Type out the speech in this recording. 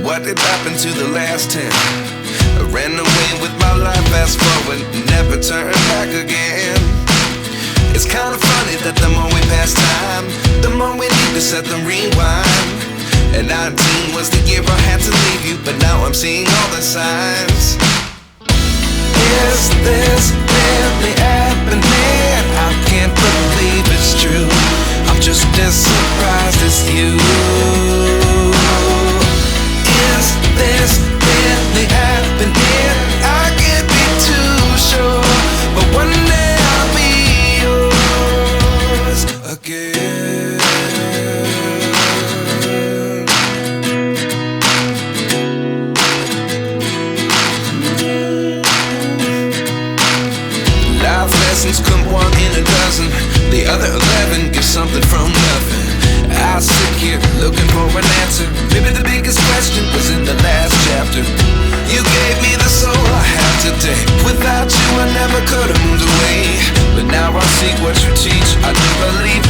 what did happen to the last 10? I ran away with my life, fast forward, never turn back again. It's kind of funny that the more we pass time, the more we need to set them rewind. And 19 was the year I had to leave you, but now I'm seeing all the signs. Is this really happening? I can't believe it's true. I'm just as surprised as you. Is this really happening? I can't be too sure, but one day I'll be yours again. Life lessons come one in a dozen. The other 11 get something from nothing. I sit here looking for an answer. Maybe the biggest question was in the last chapter. You gave me the soul I have today. Without you I never could have moved away. But now I see what you teach. I do believe